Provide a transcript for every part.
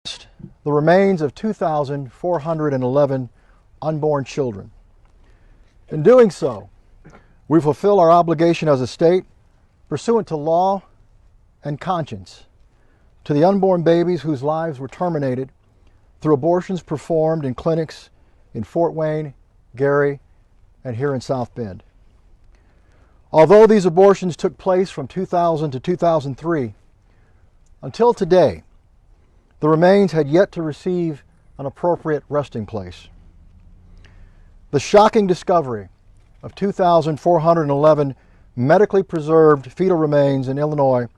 the remains of 2,411 unborn children. In doing so, we fulfill our obligation as a state, pursuant to law and conscience, to the unborn babies whose lives were terminated through abortions performed in clinics in Fort Wayne, Gary, and here in South Bend. Although these abortions took place from 2000 to 2003, until today, the remains had yet to receive an appropriate resting place. The shocking discovery of 2,411 medically preserved fetal remains in Illinois,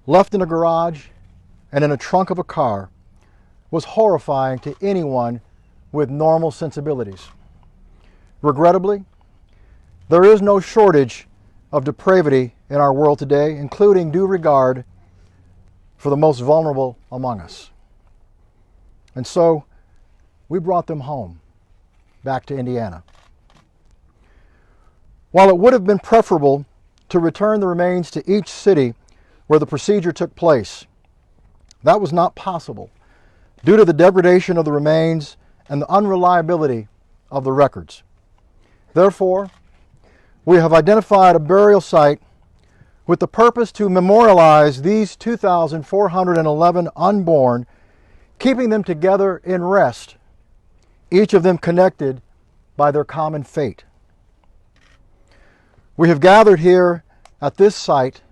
left in a garage and in a trunk of a car, was horrifying to anyone with normal sensibilities. Regrettably, there is no shortage of depravity in our world today, including due regard for the most vulnerable among us. And so we brought them home, back to Indiana. While it would have been preferable to return the remains to each city where the procedure took place, that was not possible due to the degradation of the remains and the unreliability of the records. Therefore, we have identified a burial site with the purpose to memorialize these 2,411 unborn, keeping them together in rest, each of them connected by their common fate. We have gathered here at this site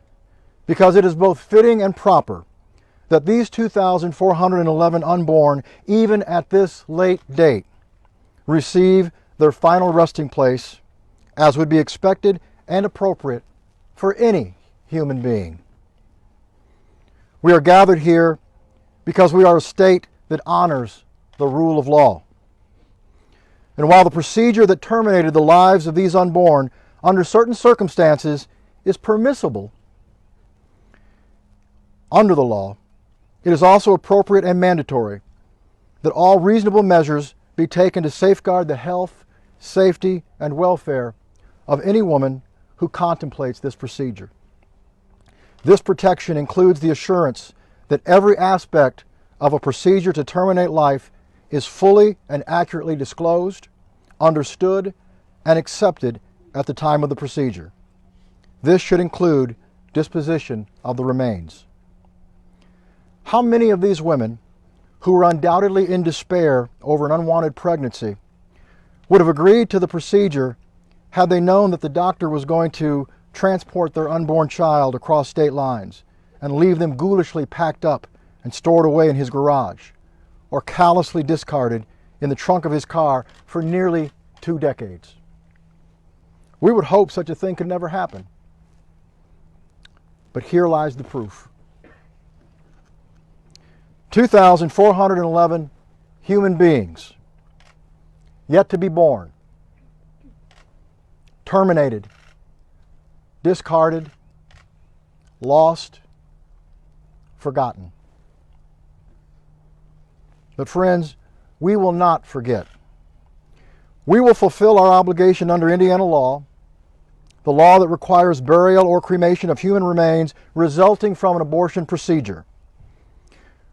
because it is both fitting and proper that these 2,411 unborn, even at this late date, receive their final resting place as would be expected and appropriate for any human being. We are gathered here because we are a state that honors the rule of law. And while the procedure that terminated the lives of these unborn under certain circumstances is permissible under the law, it is also appropriate and mandatory that all reasonable measures be taken to safeguard the health, safety, and welfare of any woman who contemplates this procedure. This protection includes the assurance that every aspect of a procedure to terminate life is fully and accurately disclosed, understood, and accepted at the time of the procedure. This should include disposition of the remains. How many of these women, who were undoubtedly in despair over an unwanted pregnancy, would have agreed to the procedure had they known that the doctor was going to transport their unborn child across state lines and leave them ghoulishly packed up and stored away in his garage, or callously discarded in the trunk of his car for nearly 2 decades? We would hope such a thing could never happen. But here lies the proof. 2,411 human beings yet to be born, terminated, discarded, lost, forgotten. But friends, we will not forget. We will fulfill our obligation under Indiana law, the law that requires burial or cremation of human remains resulting from an abortion procedure.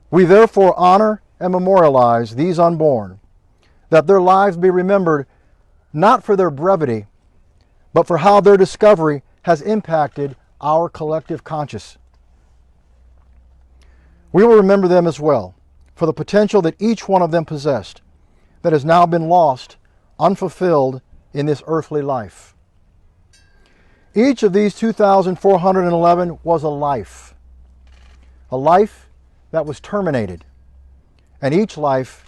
We therefore honor and memorialize these unborn, that their lives be remembered not for their brevity, but for how their discovery has impacted our collective conscience. We will remember them as well for the potential that each one of them possessed that has now been lost, unfulfilled in this earthly life. Each of these 2,411 was a life that was terminated, and each life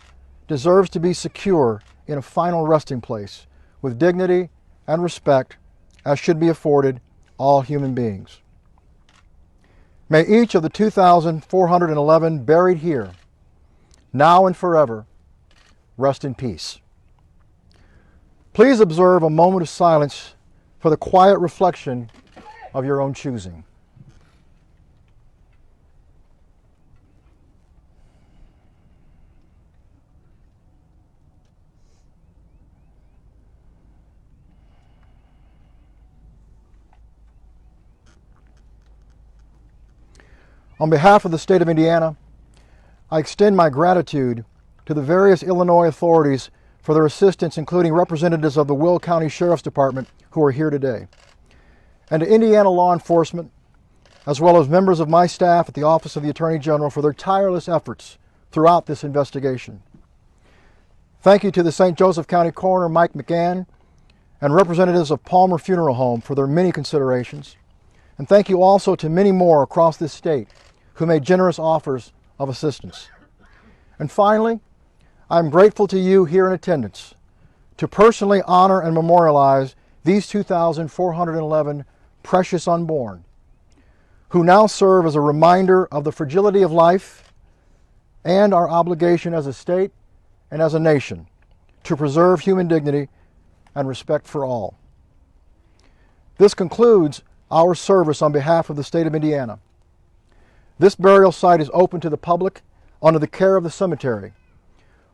deserves to be secure in a final resting place with dignity and respect as should be afforded all human beings. May each of the 2,411 buried here, now and forever, rest in peace. Please observe a moment of silence for the quiet reflection of your own choosing. On behalf of the state of Indiana, I extend my gratitude to the various Illinois authorities for their assistance, including representatives of the Will County Sheriff's Department who are here today, and to Indiana law enforcement, as well as members of my staff at the Office of the Attorney General for their tireless efforts throughout this investigation. Thank you to the St. Joseph County Coroner Mike McGann and representatives of Palmer Funeral Home for their many considerations. And thank you also to many more across this state who made generous offers of assistance. And finally, I'm grateful to you here in attendance to personally honor and memorialize these 2,411 precious unborn, who now serve as a reminder of the fragility of life and our obligation as a state and as a nation to preserve human dignity and respect for all. This concludes our service on behalf of the state of Indiana. This burial site is open to the public under the care of the cemetery.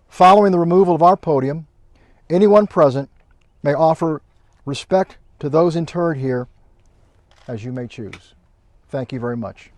Following the removal of our podium, anyone present may offer respect to those interred here as you may choose. Thank you very much.